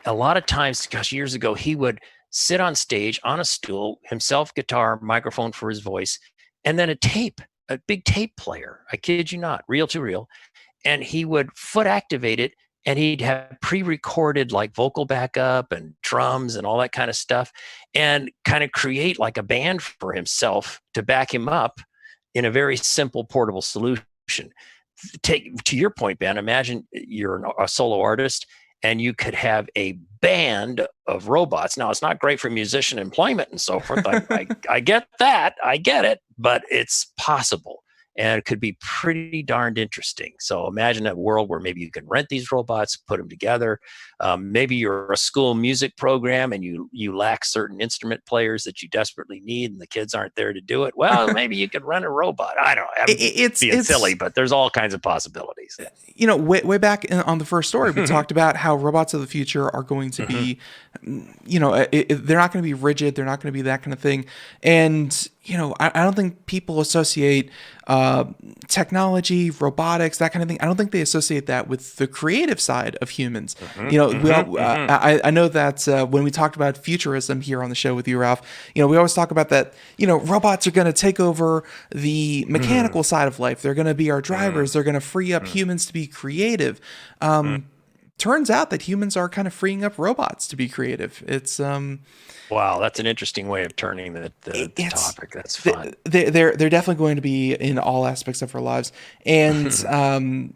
A lot of times, gosh, years ago, he would sit on stage on a stool, himself, guitar, microphone for his voice, and then a big tape player. I kid you not, reel to reel. And he would foot activate it, and he'd have pre-recorded like vocal backup and drums and all that kind of stuff, and kind of create like a band for himself to back him up in a very simple portable solution. To your point, Ben, imagine you're a solo artist and you could have a band of robots. Now, it's not great for musician employment and so forth. I get that. I get it, but it's possible. And it could be pretty darned interesting. So imagine a world where maybe you can rent these robots, put them together. Maybe you're a school music program and you lack certain instrument players that you desperately need, and the kids aren't there to do it. Well, maybe you could rent a robot. I don't know. It's being silly, but there's all kinds of possibilities. Way back on the first story, we talked about how robots of the future are going to be, they're not going to be rigid. They're not going to be that kind of thing. And I don't think people associate technology, robotics, that kind of thing. I don't think they associate that with the creative side of humans. I know that when we talked about futurism here on the show with you, Ralph, we always talk about that, robots are going to take over the mechanical side of life. They're going to be our drivers. They're going to free up humans to be creative. Turns out that humans are kind of freeing up robots to be creative. It's wow, that's an interesting way of turning the topic. That's fun. They're definitely going to be in all aspects of our lives. And I'm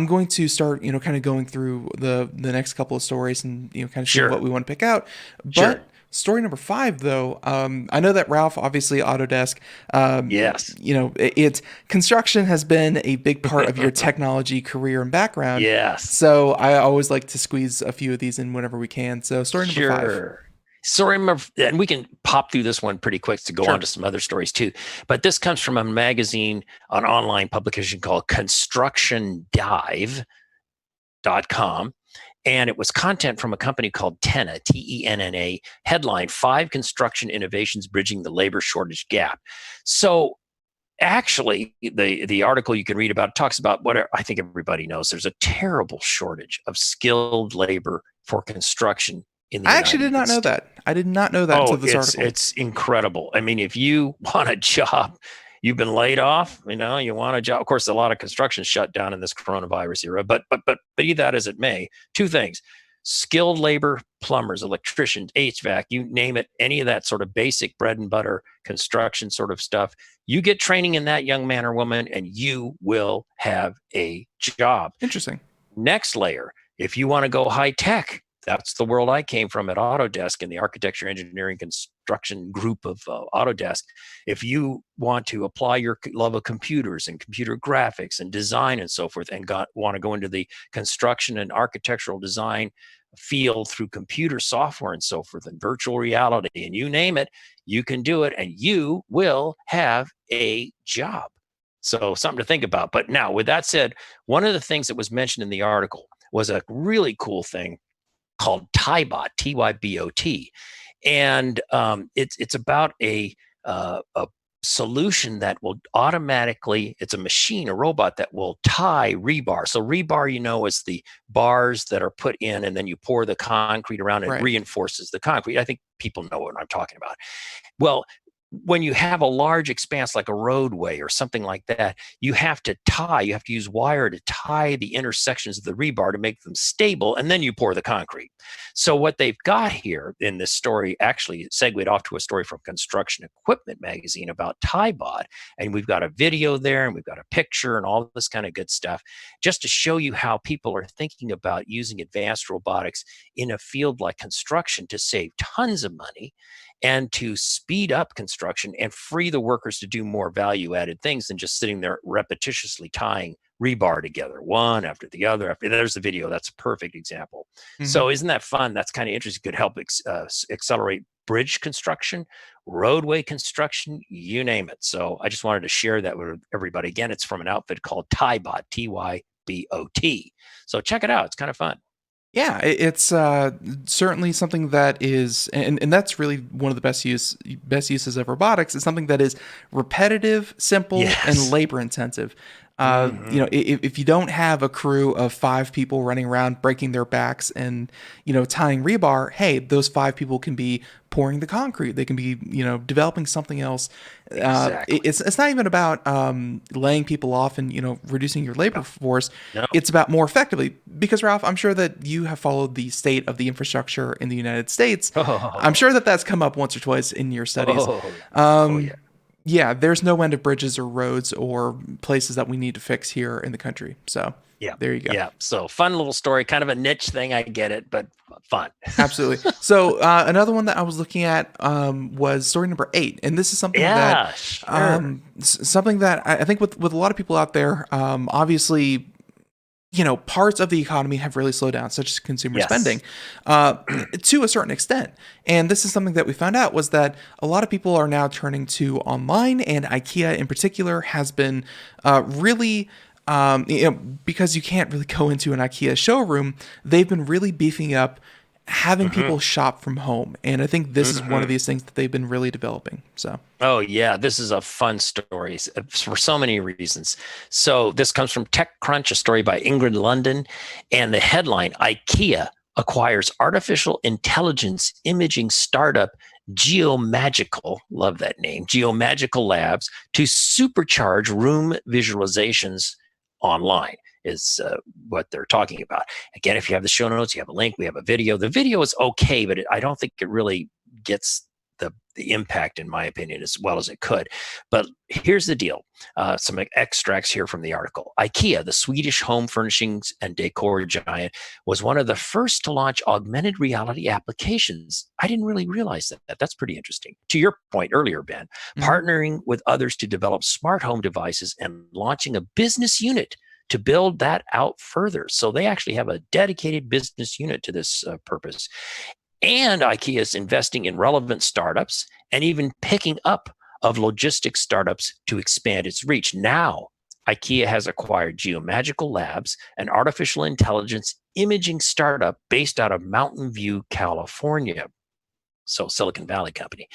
going to start kind of going through the next couple of stories and kind of see what we want to pick out. But story number 5, though, I know that Ralph, obviously Autodesk, yes, it's construction has been a big part of your technology career and background. Yes. So I always like to squeeze a few of these in whenever we can. So story number 5. Story number, and we can pop through this one pretty quick to go on to some other stories too. But this comes from a magazine, an online publication called ConstructionDive.com. And it was content from a company called Tenna, Tenna, headline, 5 construction innovations bridging the labor shortage gap. So actually, the article you can read about talks about what I think everybody knows. There's a terrible shortage of skilled labor for construction in the I United actually did not know States. that. I did not know that until this article. It's incredible. I mean, if you want a job, you've been laid off, you want a job. Of course, a lot of construction shut down in this coronavirus era, but be that as it may, 2 things. Skilled labor, plumbers, electricians, HVAC, you name it, any of that sort of basic bread and butter construction sort of stuff. You get training in that, young man or woman, and you will have a job. Interesting. Next layer, if you want to go high tech, that's the world I came from at Autodesk in the architecture, engineering, construction group of Autodesk. If you want to apply your love of computers and computer graphics and design and so forth, and want to go into the construction and architectural design field through computer software and so forth and virtual reality and you name it, you can do it and you will have a job. So something to think about. But now, with that said, one of the things that was mentioned in the article was a really cool thing called Tybot, Tybot, and it's about a solution that will automatically. It's a machine, a robot that will tie rebar. So rebar, is the bars that are put in, and then you pour the concrete around and it reinforces the concrete. I think people know what I'm talking about. Well, when you have a large expanse like a roadway or something like that, you have to use wire to tie the intersections of the rebar to make them stable, and then you pour the concrete. So what they've got here in this story actually segued off to a story from Construction Equipment magazine about Tybot, and we've got a video there, and we've got a picture and all this kind of good stuff, just to show you how people are thinking about using advanced robotics in a field like construction to save tons of money and to speed up construction and free the workers to do more value-added things than just sitting there repetitiously tying rebar together, one after the other. There's the video. That's a perfect example. Mm-hmm. So isn't that fun? That's kind of interesting. Could help accelerate bridge construction, roadway construction, you name it. So I just wanted to share that with everybody. Again, it's from an outfit called Tybot, Tybot. So check it out. It's kind of fun. Yeah, it's certainly something that is, and that's really one of the best uses of robotics. It's something that is repetitive, simple, and labor intensive. If you don't have a crew of 5 people running around breaking their backs and tying rebar, hey, those 5 people can be pouring the concrete. They can be developing something else. Exactly. It's not even about laying people off and reducing your labor force. No. It's about more effectively, because Ralph, I'm sure that you have followed the state of the infrastructure in the United States. I'm sure that that's come up once or twice in your studies. Yeah, there's no end of bridges or roads or places that we need to fix here in the country. So there you go. Yeah, so fun little story, kind of a niche thing. I get it, but fun. Absolutely. So another one that I was looking at was story number 8, and this is something something that I think with a lot of people out there, obviously, parts of the economy have really slowed down, such as consumer spending, to a certain extent. And this is something that we found out was that a lot of people are now turning to online, and IKEA in particular has been really, because you can't really go into an IKEA showroom, they've been really beefing up having people shop from home. And I think this is one of these things that they've been really developing. So. Oh, yeah. This is a fun story for so many reasons. So this comes from TechCrunch, a story by Ingrid London. And the headline, IKEA acquires artificial intelligence imaging startup Geomagical, love that name, Geomagical Labs, to supercharge room visualizations online. Is what they're talking about. Again, if you have the show notes, you have a link, we have a video. The video is okay, but I don't think it really gets the impact, in my opinion, as well as it could. But here's the deal. Some extracts here from the article. IKEA, the Swedish home furnishings and decor giant, was one of the first to launch augmented reality applications. I didn't really realize that. That's pretty interesting. To your point earlier, Ben, partnering with others to develop smart home devices and launching a business unit to build that out further. So they actually have a dedicated business unit to this purpose. And IKEA is investing in relevant startups and even picking up of logistics startups to expand its reach. Now, IKEA has acquired Geomagical Labs, an artificial intelligence imaging startup based out of Mountain View, California. So Silicon Valley company.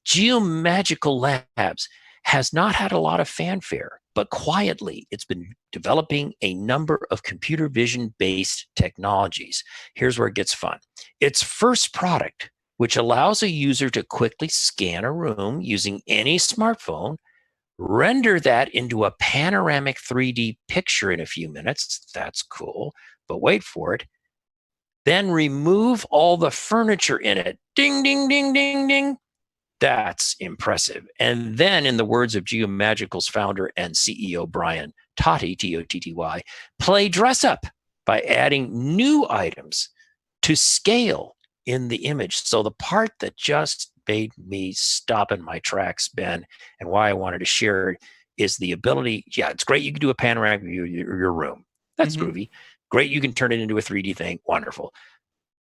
Geomagical Labs has not had a lot of fanfare, but quietly it's been developing a number of computer vision based technologies. Here's where it gets fun. Its first product, which allows a user to quickly scan a room using any smartphone, render that into a panoramic 3D picture in a few minutes. That's cool, but wait for it. Then remove all the furniture in it. Ding, ding, ding, ding, ding. That's impressive. And then, in the words of Geomagical's founder and CEO Brian Totty, Totty, play dress up by adding new items to scale in the image. So the part that just made me stop in my tracks, Ben, and why I wanted to share it is the ability. Yeah, it's great. You can do a panoramic view of your room. That's groovy. Great. You can turn it into a 3D thing. Wonderful.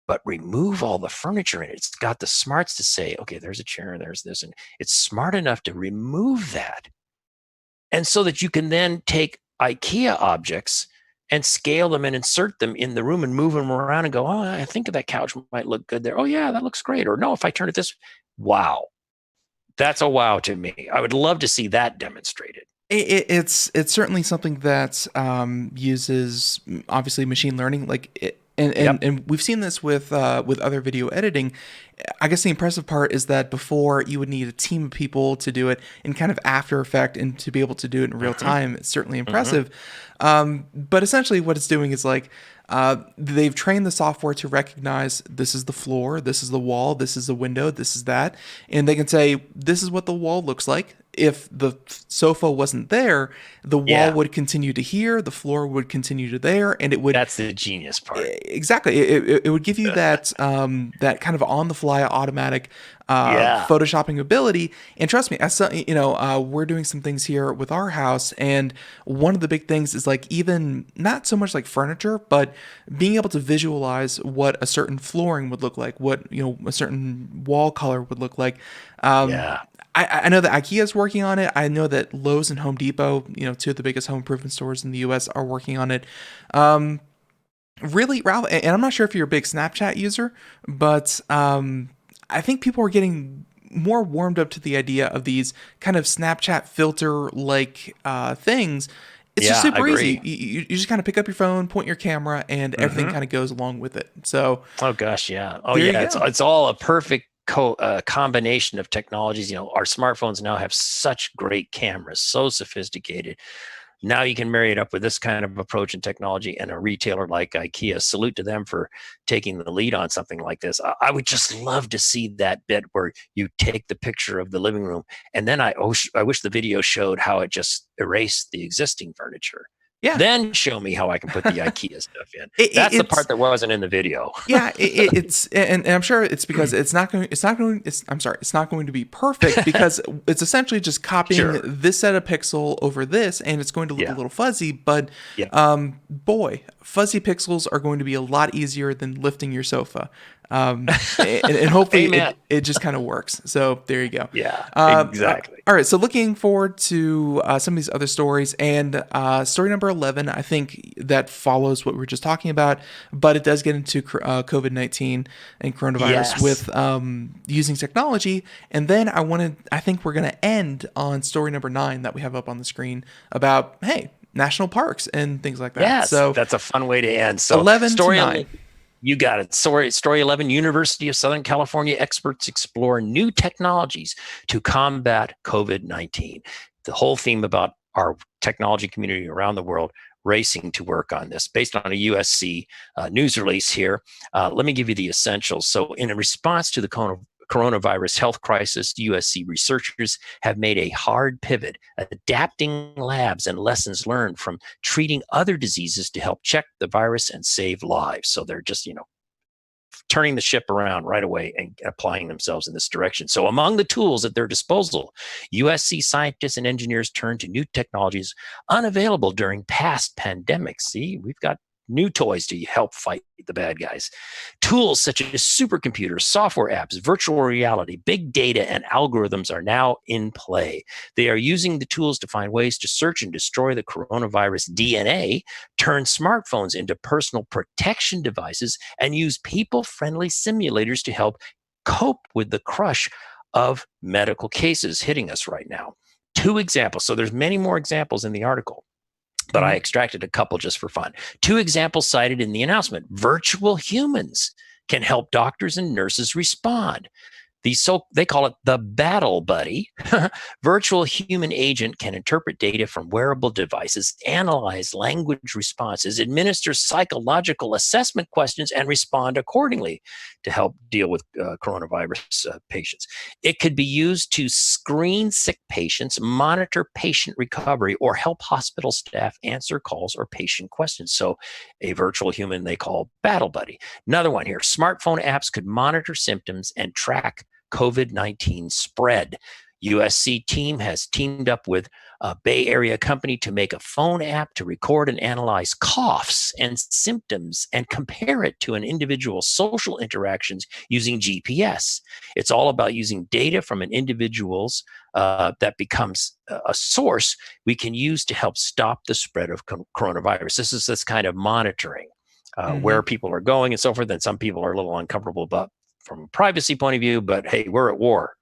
But remove all the furniture in it. It's got the smarts to say, okay, there's a chair, there's this, and it's smart enough to remove that. And so that you can then take IKEA objects and scale them and insert them in the room and move them around and go, oh, I think that couch might look good there. Oh, yeah, that looks great. Or no, if I turn it this, wow. That's a wow to me. I would love to see that demonstrated. It's certainly something that uses obviously machine learning, and we've seen this with other video editing. I guess the impressive part is that before you would need a team of people to do it in kind of After Effects and to be able to do it in real time. It's certainly impressive. But essentially what it's doing is they've trained the software to recognize this is the floor, this is the wall, this is the window, this is that. And they can say, this is what the wall looks like. If the sofa wasn't there, the wall would continue to here, the floor would continue to there, and it would. That's the genius part. Exactly. It would give you that that kind of on the fly automatic photoshopping ability. And trust me, we're doing some things here with our house, and one of the big things is even not so much like furniture, but being able to visualize what a certain flooring would look like, what a certain wall color would look like. I know that IKEA is working on it. I know that Lowe's and Home Depot, two of the biggest home improvement stores in the U.S., are working on it. Really, Ralph, and I'm not sure if you're a big Snapchat user, but I think people are getting more warmed up to the idea of these kind of Snapchat filter-like things. It's just super easy. You just kind of pick up your phone, point your camera, and everything kind of goes along with it. So, oh gosh, yeah, it's all a perfect combination of technologies. Our smartphones now have such great cameras, so sophisticated. Now you can marry it up with this kind of approach and technology, and a retailer like IKEA, salute to them for taking the lead on something like this. I would just love to see that bit where you take the picture of the living room, and then I wish the video showed how it just erased the existing furniture. Yeah. Then show me how I can put the IKEA stuff in. That's the part that wasn't in the video. Yeah, it's and I'm sure it's because it's not going to be perfect, because it's essentially just copying this set of pixel over this, and it's going to look a little fuzzy. But boy, fuzzy pixels are going to be a lot easier than lifting your sofa. And hopefully it just kind of works. So there you go. Yeah, exactly. All right. So looking forward to some of these other stories, and story number 11, I think that follows what we were just talking about, but it does get into COVID-19 and coronavirus with using technology. And then I think we're going to end on story number 9 that we have up on the screen about, hey, national parks and things like that. Yes, so that's a fun way to end. So 11 story to 9. You got it. Story 11, University of Southern California experts explore new technologies to combat COVID-19. The whole theme about our technology community around the world racing to work on this, based on a USC news release here. Let me give you the essentials. So in response to the coronavirus health crisis, USC researchers have made a hard pivot, adapting labs and lessons learned from treating other diseases to help check the virus and save lives. So they're just, turning the ship around right away and applying themselves in this direction. So among the tools at their disposal, USC scientists and engineers turn to new technologies unavailable during past pandemics. See, we've got new toys to help fight the bad guys. Tools such as supercomputers, software apps, virtual reality, big data, and algorithms are now in play. They are using the tools to find ways to search and destroy the coronavirus DNA, turn smartphones into personal protection devices, and use people-friendly simulators to help cope with the crush of medical cases hitting us right now. 2 examples. So there's many more examples in the article, but I extracted a couple just for fun. 2 examples cited in the announcement. Virtual humans can help doctors and nurses respond. They call it the battle buddy. Virtual human agent can interpret data from wearable devices, analyze language responses, administer psychological assessment questions, and respond accordingly to help deal with coronavirus patients. It could be used to screen sick patients, monitor patient recovery, or help hospital staff answer calls or patient questions. So a virtual human they call battle buddy. Another one here, smartphone apps could monitor symptoms and track COVID-19 spread. USC team has teamed up with a Bay Area company to make a phone app to record and analyze coughs and symptoms and compare it to an individual's social interactions using GPS. It's all about using data from an individual's that becomes a source we can use to help stop the spread of coronavirus. This is this kind of monitoring where people are going and so forth. And some people are a little uncomfortable about from a privacy point of view, but hey, we're at war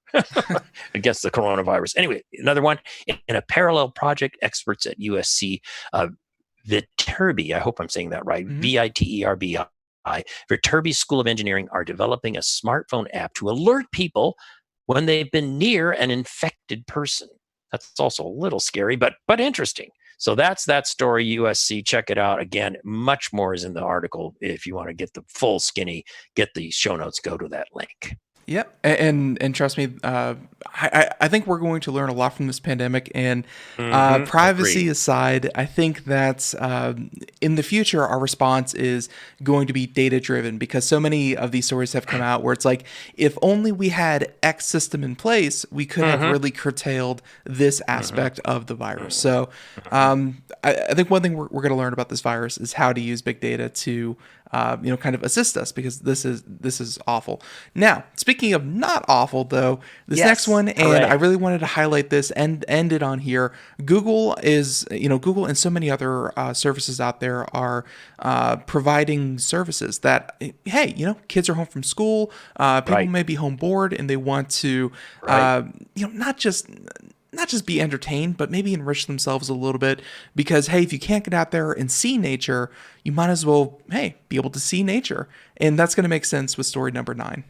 against the coronavirus. Anyway, another one, in a parallel project, experts at USC Viterbi, I hope I'm saying that right, Viterbi, Viterbi School of Engineering are developing a smartphone app to alert people when they've been near an infected person. That's also a little scary, but interesting. So that's that story, USC. Check it out. Again, much more is in the article. If you want to get the full skinny, get the show notes, go to that link. Yep, and trust me, I think we're going to learn a lot from this pandemic. And privacy Agreed. aside, I think that in the future, our response is going to be data driven, because so many of these stories have come out where it's like, if only we had X system in place, we could have really curtailed this aspect of the virus. So I think one thing we're going to learn about this virus is how to use big data to kind of assist us, because this is awful. Now, speaking of not awful, though, this next one, and I really wanted to highlight this and end it on here. Google and so many other services out there are providing services that, hey, kids are home from school, people may be home bored, and they want to, not just be entertained, but maybe enrich themselves a little bit, because, hey, if you can't get out there and see nature, you might as well, hey, be able to see nature. And that's going to make sense with story number 9.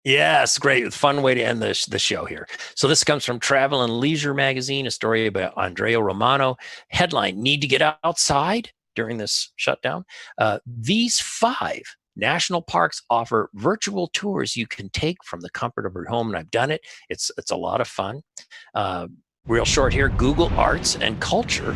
Yes, great. Fun way to end the show here. So this comes from Travel and Leisure magazine, a story about Andrea Romano. Headline, need to get outside during this shutdown? These 5 national parks offer virtual tours you can take from the comfort of your home, and I've done it. It's a lot of fun. Real short here, Google Arts and Culture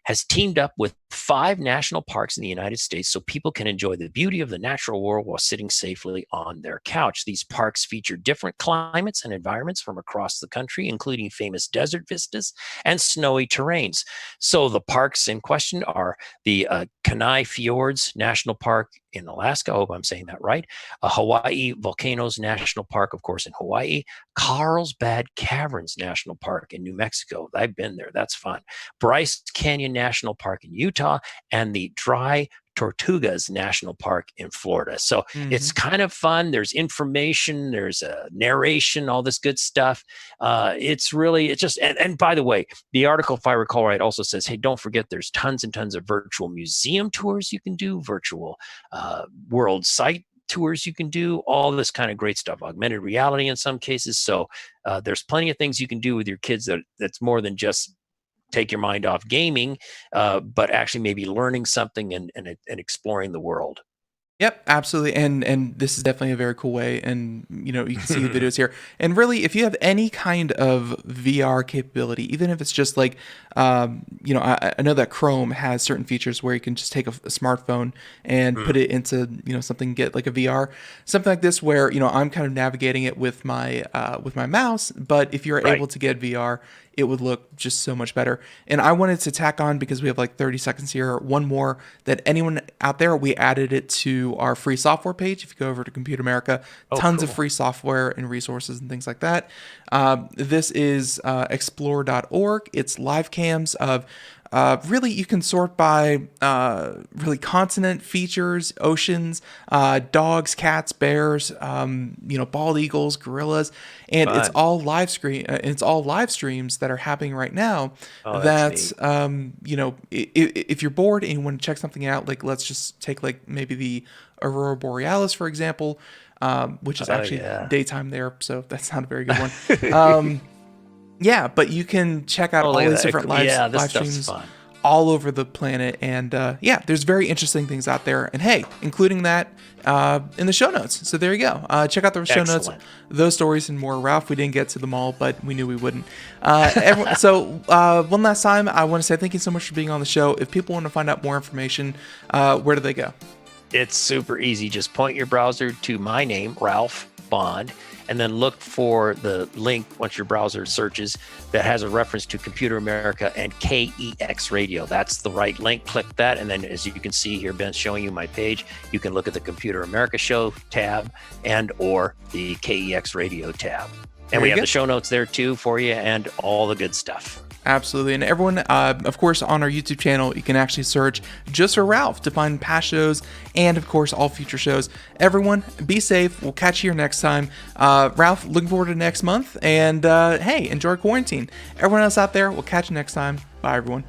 has teamed up with 5 national parks in the United States so people can enjoy the beauty of the natural world while sitting safely on their couch. These parks feature different climates and environments from across the country, including famous desert vistas and snowy terrains. So the parks in question are the Kenai Fjords National Park in Alaska. I hope I'm saying that right. Hawaii Volcanoes National Park, of course, in Hawaii. Carlsbad Caverns National Park in New Mexico. I've been there. That's fun. Bryce Canyon National Park in Utah, and the Dry Tortugas National Park in Florida. So it's kind of fun. There's information, there's a narration, all this good stuff. It's just, and by the way, the article, if I recall right, also says, hey, don't forget there's tons and tons of virtual museum tours you can do, virtual world site tours you can do, all this kind of great stuff, augmented reality in some cases. So there's plenty of things you can do with your kids that's more than just take your mind off gaming, but actually maybe learning something and exploring the world. Yep, absolutely. And this is definitely a very cool way. And, you can see the videos here. And really, if you have any kind of VR capability, even if it's just like, I know that Chrome has certain features where you can just take a smartphone and put it into, something, get like a VR, something like this, where, I'm kind of navigating it with my mouse. But if you're able to get VR, it would look just so much better. And I wanted to tack on, because we have like 30 seconds here, one more that anyone out there, we added it to our free software page. If you go over to Computer America, tons of free software and resources and things like that. This is explore.org. It's live cams of really, you can sort by really continent, features, oceans, dogs, cats, bears, bald eagles, gorillas, and it's all live streams that are happening right now. If you're bored and you want to check something out, like let's just take like maybe the Aurora Borealis, for example, which is actually daytime there, so that's not a very good one. Yeah, but you can check out all these different live streams all over the planet. And there's very interesting things out there. And hey, including that in the show notes. So there you go. Check out the show notes, those stories and more. Ralph, we didn't get to them all, but we knew we wouldn't. One last time, I want to say thank you so much for being on the show. If people want to find out more information, where do they go? It's super easy. Just point your browser to my name, Ralph Bond, and then look for the link once your browser searches that has a reference to Computer America and KEX Radio. That's the right link. Click that, and then as you can see here, Ben's showing you my page. You can look at the Computer America Show tab and or the KEX Radio tab. And we have the show notes there too for you and all the good stuff. Absolutely. And everyone, of course, on our YouTube channel, you can actually search just for Ralph to find past shows and, of course, all future shows. Everyone, be safe. We'll catch you here next time. Ralph, looking forward to next month. And, hey, enjoy quarantine. Everyone else out there, we'll catch you next time. Bye, everyone.